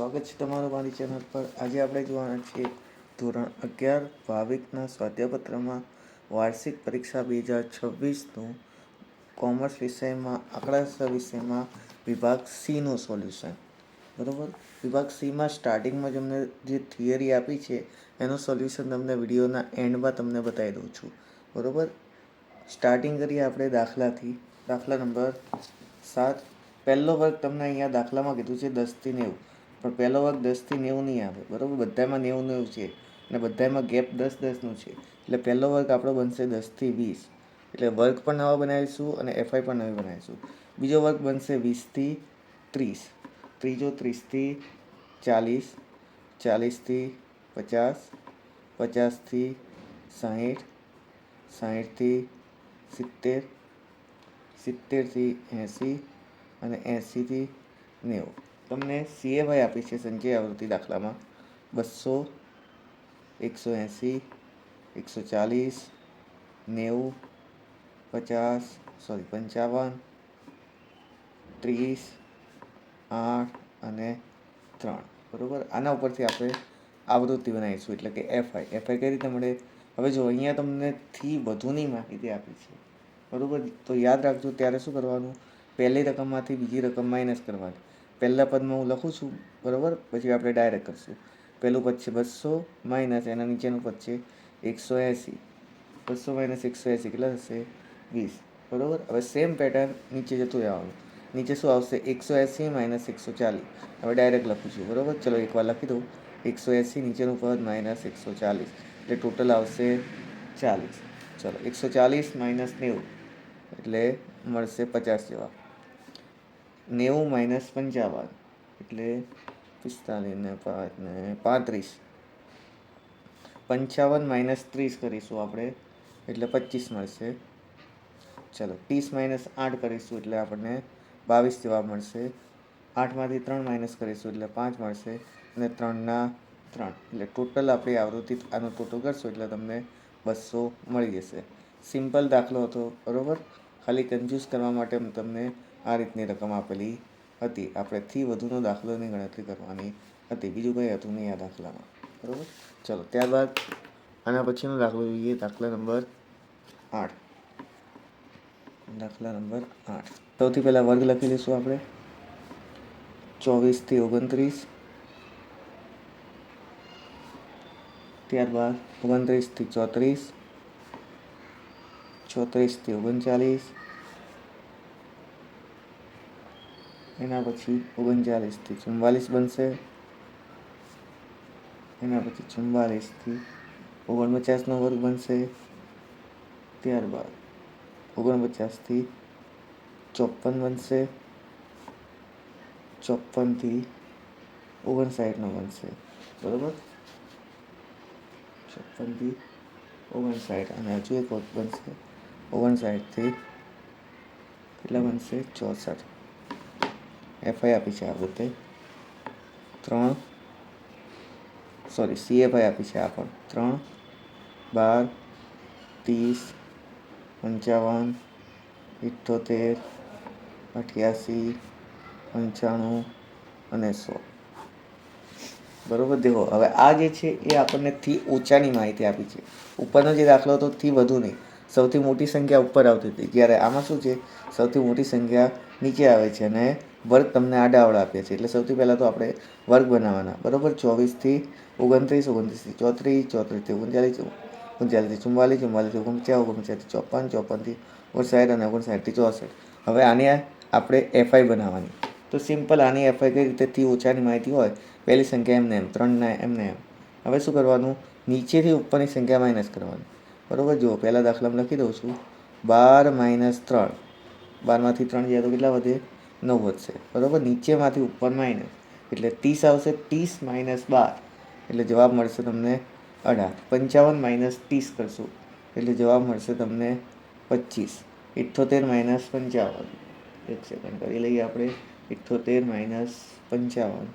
સ્વાગત છે તમારું મારી ચેનલ પર। આજે આપણે જોવાના છીએ ધોરણ 11 ભાવિકના સ્વાધ્યાયપત્રમાં વાર્ષિક પરીક્ષા 2026નું કોમર્સ વિષયમાં આંકડાશાસ્ત્ર વિષયમાં વિભાગ સીનું સોલ્યુશન। બરાબર, વિભાગ સીમાં સ્ટાર્ટિંગમાં જ અમને જે થિયરી આપી છે એનું સોલ્યુશન તમને વિડીયોના એન્ડમાં તમને બતાવી દઉં છું। બરાબર, સ્ટાર્ટિંગ કરીએ આપણે દાખલાથી। દાખલા નંબર 7। પહેલો વર્ગ તમને અહીંયા દાખલામાં કીધું છે 10 થી 90, પણ પહેલો વર્ગ 10 થી 90 નહીં આવે। બરાબર, બધામાં 90 છે અને બધામાં ગેપ 10-10નું છે, એટલે પહેલો વર્ગ આપણો બનશે 10 થી 20, એટલે વર્ગ પણ નવા બનાવીશું અને એફઆઈ પણ નવી બનાવીશું। બીજો વર્ગ બનશે 20 થી 30, ત્રીજો 30 થી 40, 40 થી 50, 50 થી 60, 60 થી 70, 70 થી 80 અને 80 થી 90। તમને સીએફઆઈ આપી છે સંચય આવૃત્તિ દાખલામાં 200, 180, 140, 90, 50, 55, 30, 8 અને 3। બરાબર, આના ઉપરથી આપણે આવૃત્તિ બનાવીશું, એટલે કે એફઆઈ। એફઆઈ કઈ રીતે મળે? હવે જો અહીંયા તમને થી વધુની માહિતી આપી છે, બરાબર, તો યાદ રાખજો ત્યારે શું કરવાનું, પહેલી રકમમાંથી બીજી રકમ માઇનસ કરવાની। પહેલા પદમાં હું લખું છું, બરાબર, પછી આપણે ડાયરેક્ટ કરશું। પહેલું પદ છે 200 માઇનસ એના નીચેનું પદ છે 180, 200 માઇનસ 180 કેટલા થશે? 20। બરાબર, હવે સેમ પેટર્ન નીચે જતું રહેવાનું। નીચે શું આવશે? 180 માઇનસ 140। હવે ડાયરેક્ટ લખું છું, બરાબર, ચલો એકવાર લખી દઉં। 180 નીચેનું પદ માઇનસ 140, એટલે ટોટલ આવશે 40। ચલો 140 માઇનસ 90 એટલે મળશે 50 જવાબ। 90 માઇનસ 55 એટલે 45 ને 5 ને 35। 55 માઇનસ 30 કરીશું આપણે, એટલે 25 મળશે। ચલો 30 માઇનસ 8 કરીશું એટલે આપણને 22 જવાબ મળશે। 8માંથી 3 માઇનસ કરીશું એટલે 5 મળશે, અને 3 ના 3 એટલે ટોટલ આપણી આવૃત્તિ આનું ટોટલ કરશો એટલે તમને 200 મળી જશે। સિમ્પલ દાખલો હતો, બરાબર, ખાલી કન્ફ્યુઝ કરવા માટે તમને આ રીતની રકમ આપેલી હતી। આપણે થી વધુનો દાખલોની ગણતરી કરવાની હતી, બીજું કંઈ હતું નહીં આ દાખલામાં। બરાબર, ચલો ત્યારબાદ આના પછીનો દાખલો જોઈએ, દાખલા નંબર 8। દાખલા નંબર 8 સૌથી પહેલાં વર્ગ લખી લઈશું આપણે। 24 થી 29, ત્યારબાદ 29 થી 34, 34 થી 39, એના પછી 39 થી 44 બનશે, એના પછી 44 થી 49નો વર્ગ બનશે, ત્યારબાદ 49 થી 54 બનશે, 54 થી 59નો બનશે। બરાબર, 54 થી 59, અને હજુ એક વર્ગ બનશે 59 થી કેટલા બનશે? 64। એફઆઈ આપી છે આ રીતે 3, સોરી સીએફઆઈ આપી છે આ પણ 3, 12, 30, 55, 78, 88, 95 અને 100। બરાબર, દેખો હવે આ જે છે એ આપણને થી ઓછાની માહિતી આપી છે। ઉપરનો જે દાખલો હતો થી વધુ નહીં, સૌથી મોટી સંખ્યા ઉપર આવતી હતી, જ્યારે આમાં શું છે, સૌથી મોટી સંખ્યા નીચે આવે છે અને વર્ગ તમને આડાઅવળા આપ્યા છે। એટલે સૌથી પહેલાં તો આપણે વર્ગ બનાવવાના, બરાબર। 24 થી 29, 29 થી 34, 34 થી 39, 39 થી 44, 44 થી 49, 49 થી 54, 54 થી 59 અને 59 થી 64। હવે આને આપણે એફઆઈ બનાવવાની, તો સિમ્પલ આની એફઆઈ કઈ રીતે? થી ઓછાની માહિતી હોય, પહેલી સંખ્યા એમને એમ, 3 એમને એમ। હવે શું કરવાનું? નીચેથી ઉપરની સંખ્યા માઇનસ કરવાની, બરાબર। જુઓ પહેલા દાખલામાં લખી દઉં છું, 12 માઇનસ 3, 12માંથી 3 જાય તો કેટલા વધે? 9 વધશે, બરાબર। નીચેમાંથી ઉપર માઇનસ એટલે 30 આવશે, 30 માઇનસ 12 એટલે જવાબ મળશે તમને 18। 55 માઇનસ 30 કરશું એટલે જવાબ મળશે તમને 25। 78 માઇનસ 55, એક સેકન્ડ કરી લઈએ આપણે, 78 માઇનસ 55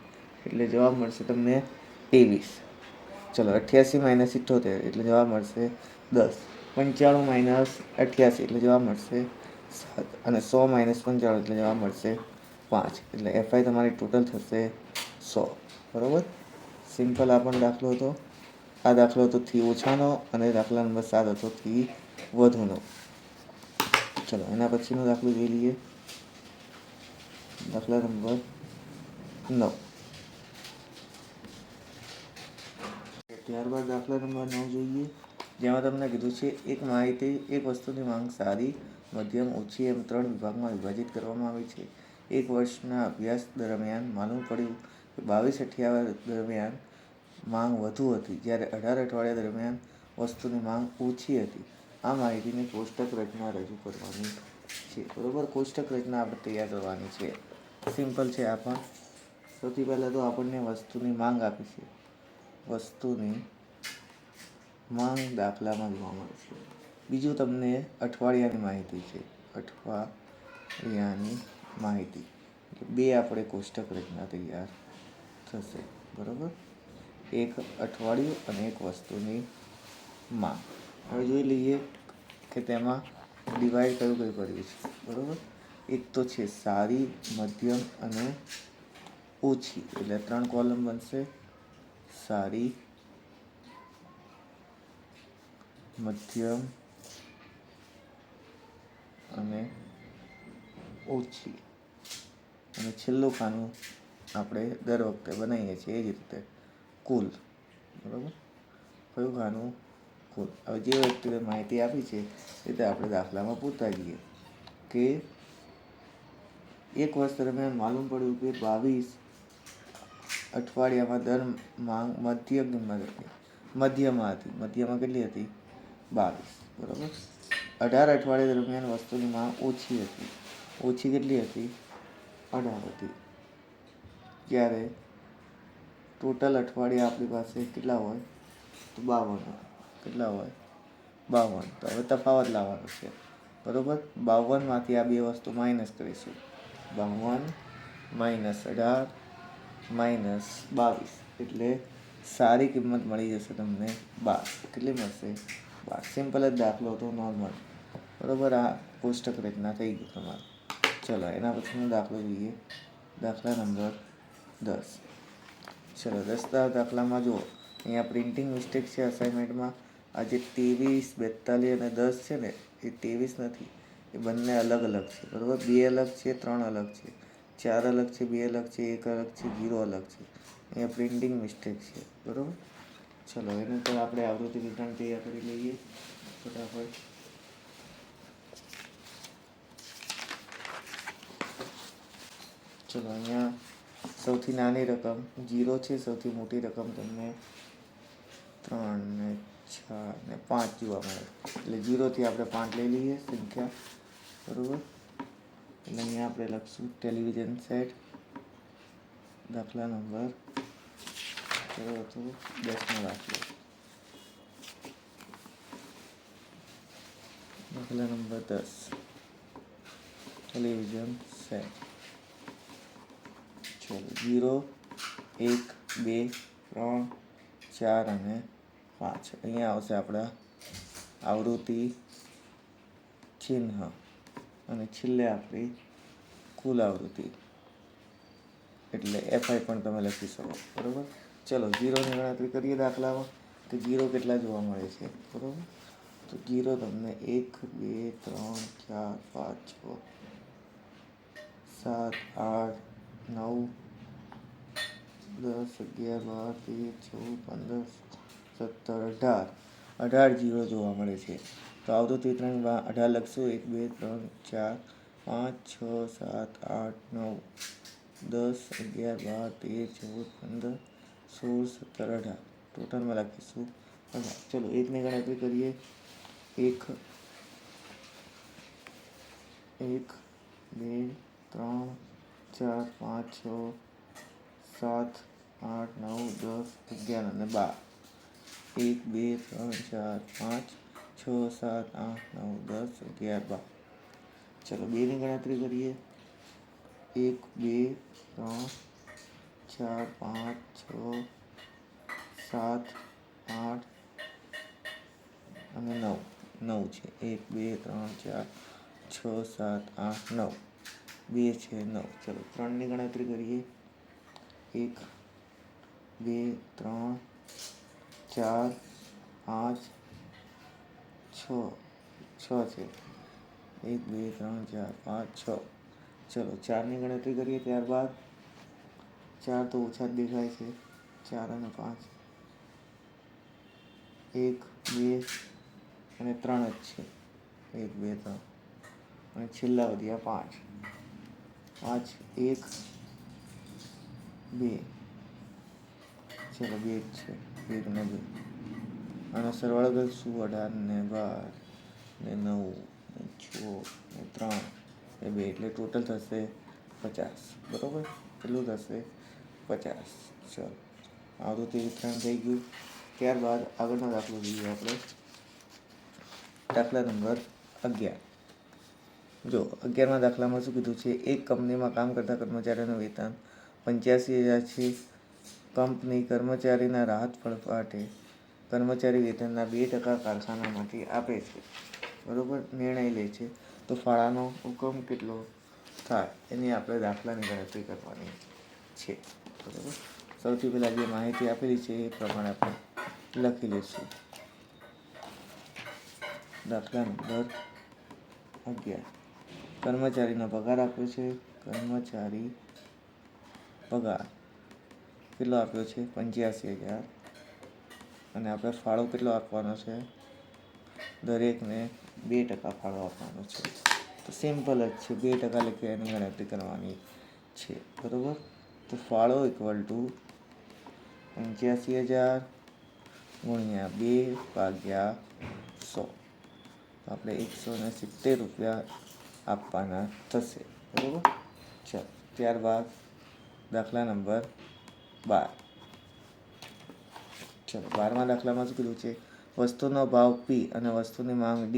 એટલે જવાબ મળશે તમને 23। ચલો 88 માઇનસ 78 એટલે જવાબ મળશે 10। 95 માઇનસ 88 એટલે જવાબ મળશે 7, અને 100 માઇનસ 95 એટલે જવાબ મળશે 5। એટલે એફઆઈ તમારી ટોટલ થશે 100। બરાબર. સિમ્પલ આ પણ દાખલો હતો. આ દાખલો હતો થી ઓછાનો અને દાખલા નંબર 7 હતો થી વધુનો. ચલો એના પછીનો દાખલો જોઈ લઈએ. દાખલા નંબર 9. ત્યારબાદ દાખલા નંબર 9 જોઈએ, જેમાં તમને કીધું છે એક માહિતી એક વસ્તુની માંગ સારી, મધ્યમ, ઓછી એમ 3 વિભાગમાં વિભાજિત કરવામાં આવી છે. એક વર્ષના અભ્યાસ દરમિયાન માલુમ પડ્યું કે 22 અઠવાડિયા દરમિયાન માંગ વધુ હતી, જ્યારે 18 અઠવાડિયા દરમિયાન વસ્તુની માંગ ઓછી હતી. આ માહિતીની કોષ્ટક રચના રજૂ કરવાની છે. બરોબર. કોષ્ટક રચના આપણે તૈયાર કરવાની છે. સિમ્પલ છે આ પણ. સૌથી પહેલાં તો આપણને વસ્તુની માંગ આપી છે. વસ્તુની માંગ દાખલામાં જોવા મળે છે. બીજું તમને અઠવાડિયાની માહિતી છે. અઠવાડિયાની માહિતી બે આપણે કોષ્ટક રચના તૈયાર થશે. બરાબર. એક અઠવાડિયું અને એક વસ્તુની માંગ. હવે જોઈ લઈએ કે તેમાં ડિવાઈડ કયું પડ્યું છે. બરાબર. એક તો છે સારી, મધ્યમ અને ઓછી, એટલે 3 કોલમ બનશે. સારી, મધ્યમ અને ઓછી. અને છેલ્લું ખાનું આપણે દર વખતે બનાવીએ છીએ એ જ રીતે કુલ. બરાબર. કયું ખાનું? કુલ. હવે જે વ્યક્તિએ માહિતી આપી છે એ રીતે આપણે દાખલામાં પૂરતા જઈએ કે એક વર્ષ દરમિયાન માલુમ પડ્યું કે 22 અઠવાડિયામાં દર માંગ મધ્યમાં હતી. મધ્યમાં કેટલી હતી? 22. બરાબર. 18 અઠવાડિયા દરમિયાન વસ્તુની માંગ ઓછી હતી. ઓછી કેટલી હતી? 18 હતી. જ્યારે ટોટલ અઠવાડિયા આપણી પાસે કેટલા હોય? તો 52. કેટલા હોય? 52. તો હવે તફાવત લાવવાનો છે. બરાબર. 52માંથી આ બે વસ્તુ માઇનસ કરીશું. 52 માઇનસ 18 માઇનસ 22, એટલે સારી કિંમત મળી જશે તમને 12. કેટલી મળશે? 12. સિમ્પલ જ દાખલો હતો, નોર્મલ. બરાબર. આ કોષ્ટક રચના થઈ ગઈ તમારે. ચલો એના પછીનો દાખલો જોઈએ. દાખલા નંબર 10. ચલો 10 દાખલામાં જુઓ, અહીંયા પ્રિન્ટિંગ મિસ્ટેક છે અસાઇનમેન્ટમાં. આ જે 23, 42 અને 10 છે ને, એ 23 નથી, એ બંને અલગ અલગ છે. બરાબર. 2 અલગ છે, 3 અલગ છે, 4 અલગ છે, 2 અલગ છે, 1 અલગ છે, 0 અલગ છે. અહીંયા પ્રિન્ટિંગ મિસ્ટેક છે. બરાબર. ચલો એનું પણ આપણે આવૃત્તિ વિતરણ તૈયાર કરી લઈએ ફટાફટ. ચલો અહીંયા સૌથી નાની રકમ 0 છે, સૌથી મોટી રકમ તમને 3 ને 6 ને 5 જોવા મળે. એટલે 0થી આપણે 5 લઈ લઈએ સંખ્યા. બરાબર. એટલે અહીંયા આપણે લખશું ટેલિવિઝન સેટ. દાખલા નંબર 10નો દાખલો. દાખલા નંબર 10, ટેલિવિઝન સેટ. ચલો 0, 1, 2, 3, 4 અને 5. અહીંયા આવશે આપણા આવૃત્તિ ચિહ્ન અને છેલ્લે આપણી કુલ આવૃત્તિ, એટલે FI પણ તમે લખી શકો. બરાબર. ચલો 0ની ગણતરી કરીએ દાખલામાં કે 0 કેટલા જોવા મળે છે. બરાબર. તો 0 તમને 1, 2, 3, 4, 5, 6, 7, 8, 9, 10, 11, 12, 13, 14, 15, 17, 18. 18 0 જોવા મળે છે. તો આવૃત્તિ વિતરણમાં 18 લખશું. 1, 2, 3, 4, 5, 6, 7, 8, 9, 10, 11, 12, 13, 14, 15, 16, 17, 18. ટોટલમાં લખીશું 18. ચલો 1ની ગણતરી કરીએ. 1, 1, 2, 3, 4, 5, 6, 7, 8, 9, 10, 11 અને 12. 1, 2, 3, 4, 5, 6, 7, 8, 9, 10, 11, 12. ચલો 2ની ગણતરી કરીએ. 1, 2, 3, 4, 5, 6, 7, 8 અને 9. 9 છે. 1, 2, 3, 4, 6, 7, 8, 9. 2 છે 9. ચલો 3ની ગણતરી કરીએ. 1, 2 3 4 5 6 6 છે. 1 2 3 4 5 6. ચલો 4ની ગણતરી કરીએ. ત્યારબાદ 4 તો ઓછા જ દેખાય છે. 4 અને 5 1 2 અને 3 જ છે. 1 2 3 અને છેલ્લા વધ્યા 5. 5 1 2. ચલો 2 જ છે. 1 ને 2 આનો સરવાળો કરીશું. 18 ને 12 ને 9 ને 6 ને 3 ને 2 એટલે ટોટલ થશે 50. બરાબર? કેટલું થશે? 50. ચલો આવતું તે વિતરણ થઈ ગયું. ત્યારબાદ આગળનો દાખલો જોઈએ આપણે. દાખલા નંબર 11. જો 11મા દાખલામાં શું કીધું છે? એક કંપનીમાં કામ કરતા કર્મચારીનું વેતન 85,000 છે. કંપની કર્મચારીના રાહત ફળ માટે કર્મચારી વેતનના 2% કારખાનામાંથી આપે છે. બરાબર? નિર્ણય લે છે. તો ફાળાનો હુકમ કેટલો થાય એની આપણે દાખલાની ગણતરી કરવાની છે. બરાબર? સૌથી પહેલાં જે માહિતી આપેલી છે એ પ્રમાણે આપણે લખી લઈશું. દાખલા નંબર 11. કર્મચારીનો પગાર આપ્યો છે. કર્મચારી પગાર કેટલો આપ્યો છે? 85,000. અને આપણે ફાળો કેટલો આપવાનો છે? દરેકને 2% ફાળો આપવાનો છે. તો સિમ્પલ જ છે. 2% લખી એની ગણતરી કરવાની છે. બરાબર? તો ફાળો ઇક્વલ ટુ 85,000 ગુણ્યા 2 ભાગ્યા 100. આપણે 170 રૂપિયા આપવાના થશે. બરાબર? ચાલો ત્યારબાદ દાખલા નંબર 12. ચલો 12મા દાખલામાં શું કીધું છે? વસ્તુનો ભાવ P અને વસ્તુની માંગ D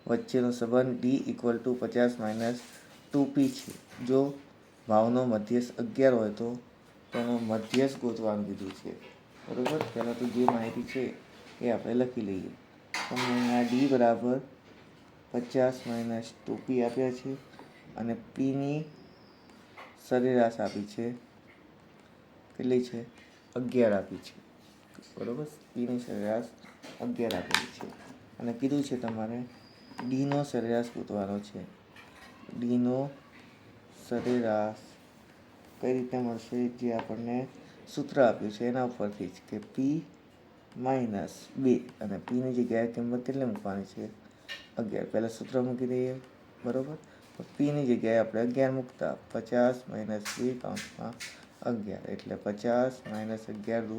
વચ્ચેનો સંબંધ D ઇક્વલ ટુ 50 - 2P છે. જો ભાવનો મધ્યસ્થ 11 હોય તો તેનો મધ્યસ્થ ગોતવાનું કીધું છે. બરાબર? પહેલાં તો જે માહિતી છે એ આપણે લખી લઈએ. તમને D બરાબર 50 - 2P આપ્યા છે અને Pની સરેરાશ આપી છે. કેટલી છે? 11 આપી છે. બરાબર? Pની સરેરાશ 11 આપેલી છે અને કીધું છે તમારે Dનો સરેરાશ ગોતવાનો છે. Dનો સરેરાશ કઈ રીતે મળશે? જે આપણને સૂત્ર આપ્યું છે એના ઉપરથી જ કે P - 2 અને Pની જગ્યાએ કિંમત કેટલી મૂકવાની છે? 11. પહેલાં સૂત્ર મૂકી દઈએ. બરાબર? તો Pની જગ્યાએ આપણે 11 મૂકતા 50 - 2 કૌંસમાં 11 એટલે 50 - 11 દુ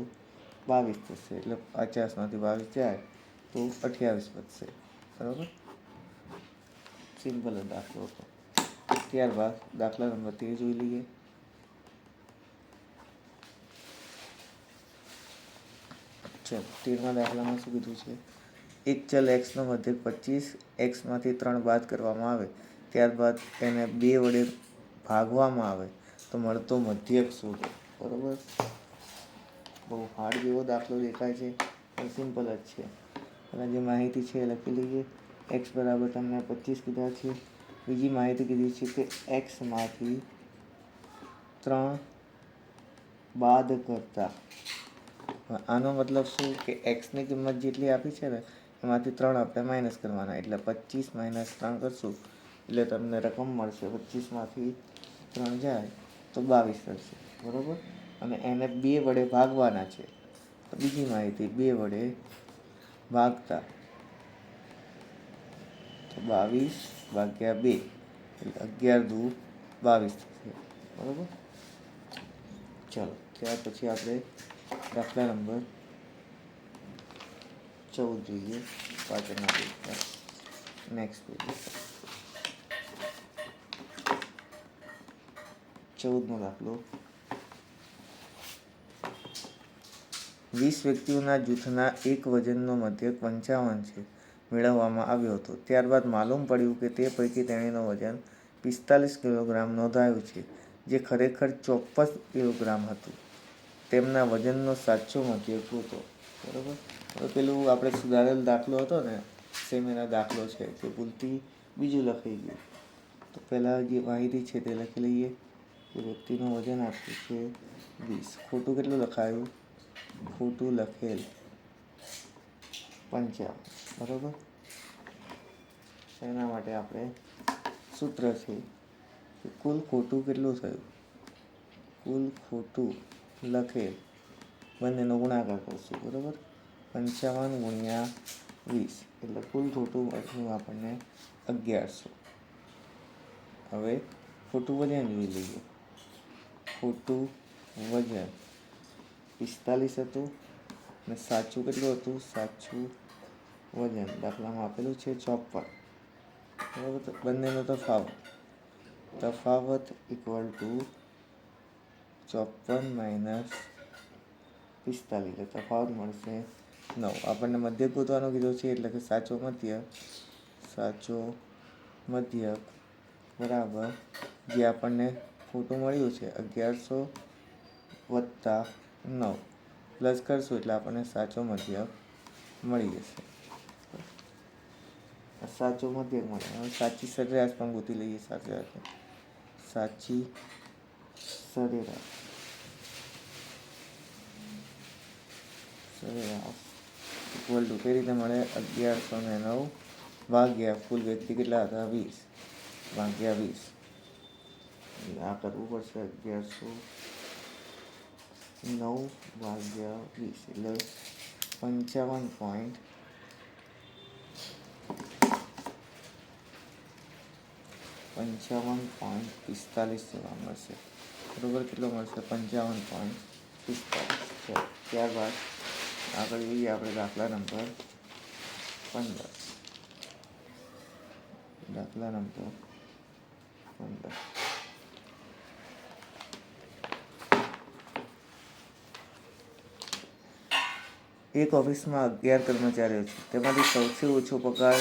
22 થશે. એટલે 50માંથી 22 જાય તો 28 વધશે. બરાબર? સિમ્પલ જ દાખલો હતો. ત્યારબાદ દાખલા નંબર 13 જોઈ લઈએ. ચલો 13મા દાખલામાં શું કીધું છે? એક ચલ x નો મધ્યક 25, x માંથી 3 બાદ કરવામાં આવે ત્યારબાદ તેને 2 વડે ભાગવામાં આવે તો મળતો મધ્યક શોધો. બરાબર? બહુ હાર્ડ જેવો દાખલો દેખાય છે પણ સિમ્પલ જ છે. અને જે માહિતી છે એ લખી લઈએ. x બરાબર તમને 25 કીધા છે. બીજી માહિતી કીધી છે કે x માંથી 3 બાદ કરતા. આનો મતલબ શું? કે xની કિંમત જેટલી આપી છે ને એમાંથી 3 આપણે માઇનસ કરવાના. એટલે 25 - 3 કરશું એટલે તમને રકમ મળશે. 25માંથી 3 જાય તો 22 થશે. બરાબર? અને એને 2 વડે ભાગવાના છે. તો બીજી માહિતી 2 વડે ભાગતા તો 22 ભાગ્યા 2 એટલે 11 દુ 22 થશે. બરાબર? ચલો ત્યાર પછી આપણે દાખલા નંબર 14 જોઈએ. પાછળના પેજમાં નેક્સ્ટ પેજ 14મો દાખલો. 20 વ્યક્તિઓના જૂથના એક વજનનો મધ્યક 55 છે મેળવવામાં આવ્યો હતો. ત્યારબાદ માલુમ પડ્યું કે તે પૈકી તેણીનો વજન 45 કિલોગ્રામ નોંધાયું છે જે ખરેખર 54 કિલોગ્રામ હતું. તેમના વજનનો સાચો મધ્યક ગોતો. બરાબર? હવે પેલું આપણે સુધારેલ દાખલો હતો ને સેમેનો દાખલો છે તે ભૂલથી બીજું લખાઈ ગયું. તો પહેલાં જે માહિતી છે તે લખી લઈએ. કે વ્યક્તિનું વજન આપ્યું છે 20. ખોટું કેટલું લખાયું? ખોટું લખેલ 55, બરાબર. એના માટે આપણે સૂત્ર છે કે કુલ ખોટું કેટલું થયું, કુલ ખોટું લખેલ બંનેનો ગુણાકાર કરશું, બરાબર. 55 ગુણ્યા 20 એટલે કુલ ખોટું મળ્યું આપણને 1100. હવે ખોટું વજન જોઈ લઈએ. ખોટું વજન 45 હતું અને સાચું કેટલું હતું, સાચું વજન દાખલામાં આપેલું છે 54, બરાબર. બંનેનો તફાવત ઇક્વલ ટુ 54 - 45 એટલે તફાવત મળશે 9. આપણને મધ્યક ગોતવાનો કીધો છે એટલે કે સાચો મધ્યક બરાબર જે આપણને ખોટું મળ્યું છે 1100 વત્તા 9 પ્લસ કરશું એટલે આપણને સાચો મધ્યક મળી જશે. સાચો મધ્યક મળે. હવે સાચી સરેરાશ પણ ગોતી લઈએ. સાચી સરેરાશ ઇક્વલ ટુ કઈ રીતે મળે, 1109 ભાગ્યા કુલ વ્યક્તિ કેટલા હતા 20 ભાગ્યા 20. આ કરવું પડશે 1109 ભાગ્યા 20 એટલે 55.45 જવા મળશે, બરોબર. કેટલો મળશે 55.45. ત્યારબાદ આગળ જોઈએ આપણે દાખલા નંબર 15. એક ઓફિસમાં 11 કર્મચારીઓ છે. તેમાંથી સૌથી ઓછો પગાર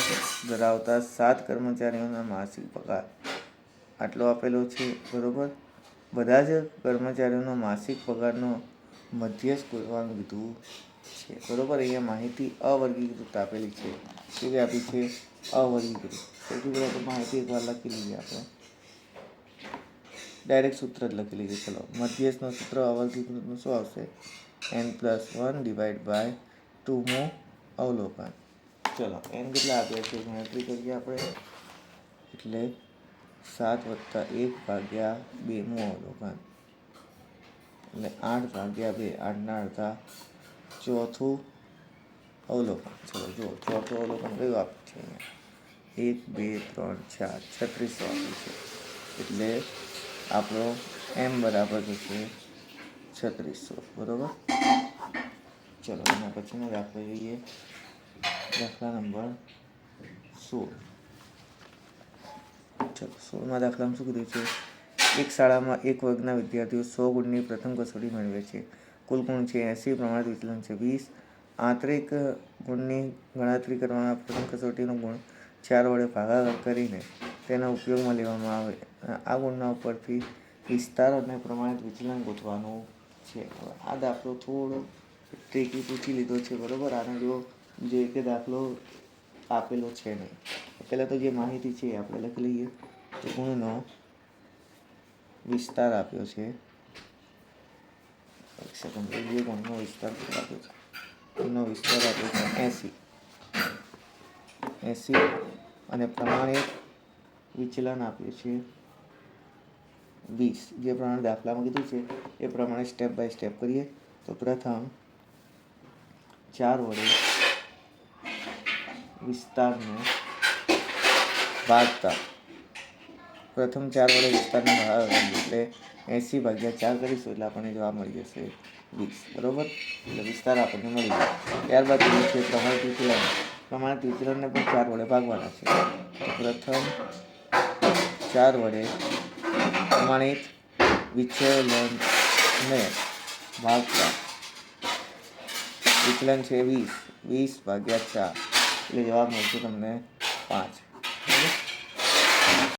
ધરાવતા 7 કર્મચારીઓના માસિક પગાર આટલો આપેલો છે, બરોબર. બધા જ કર્મચારીઓનો માસિક પગારનો મધ્યસ્થ ગોતવાનું કીધું છે, બરોબર. અહીંયા માહિતી અવર્ગીકૃત આપેલી છે. કેવી આપી છે, અવર્ગીકૃત. સૌથી પહેલાં તો માહિતી એકવાર લખી લઈએ આપણે, ડાયરેક્ટ સૂત્ર જ લખી લઈએ. ચલો, મધ્યસ્થનું સૂત્ર અવર્ગીકૃતનું શું આવશે, n+1 / 2મું અવલોકન. ચલો, n કેટલા આપ્યા છે ગણતરી કરીએ આપણે, એટલે 7 + 1 ભાગ્યા 2મું અવલોકન એટલે 8 ભાગ્યા 2, 8ના અડધા ચોથું અવલોકન. ચલો જુઓ, ચોથું અવલોકન કયું આપ્યું છે અહીંયા, 1 2 3 4 3600 આપ્યું છે. એટલે આપણો m બરાબર થશે 3600, બરોબર. ચલો એના પછીનો દાખલો જોઈએ, દાખલા નંબર 16. ચલો 16મા દાખલામાં શું કીધું છે, એક શાળામાં એક વર્ગના વિદ્યાર્થીઓ 100 ગુણની પ્રથમ કસોટી મેળવે છે. કુલ ગુણ છે 80, પ્રમાણિત વિચલન છે 20. આંતરિક ગુણની ગણતરી કરવાના પ્રથમ કસોટીનો ગુણ 4 વડે ભાગાકાર કરીને તેના ઉપયોગમાં લેવામાં આવે. આ ગુણના ઉપરથી વિસ્તાર અને પ્રમાણિત વિચલન ગોતવાનું છે. હવે આ દાખલો થોડો ટ્રિકી પૂછી લીધો છે, બરોબર. આને જો કે દાખલો આપેલો છે નહીં. પહેલાં તો જે માહિતી છે આપણે લખી લઈએ. તો ગુણનો વિસ્તાર આપ્યો છે, એક સેકન્ડ, ગુણનો વિસ્તાર આપ્યો છે, ગુણનો વિસ્તાર આપ્યો છે 80 અને પ્રમાણિત વિચલન આપ્યું છે 20. જે પ્રમાણે દાખલામાં કીધું છે એ પ્રમાણે સ્ટેપ બાય સ્ટેપ કરીએ. તો પ્રથમ 4 વડે વિસ્તારને ભાગતા, પ્રથમ 4 વડે વિસ્તારને ભાગાકાર એટલે 80 ભાગ્યા 4 કરીશું એટલે આપણને જવાબ મળી જશે 20, બરોબર. એટલે વિસ્તાર આપણને મળી જાય. ત્યારબાદ કીધું છે પ્રમાણિત વિચલન. પ્રમાણિત વિચલનને પણ 4 વડે ભાગવાના છે. પ્રથમ 4 વડે પ્રમાણિત વિચલનને ભાગતા વિચલન છે 20 ભાગ્યા 4 એટલે જવાબ મળશે તમને 5.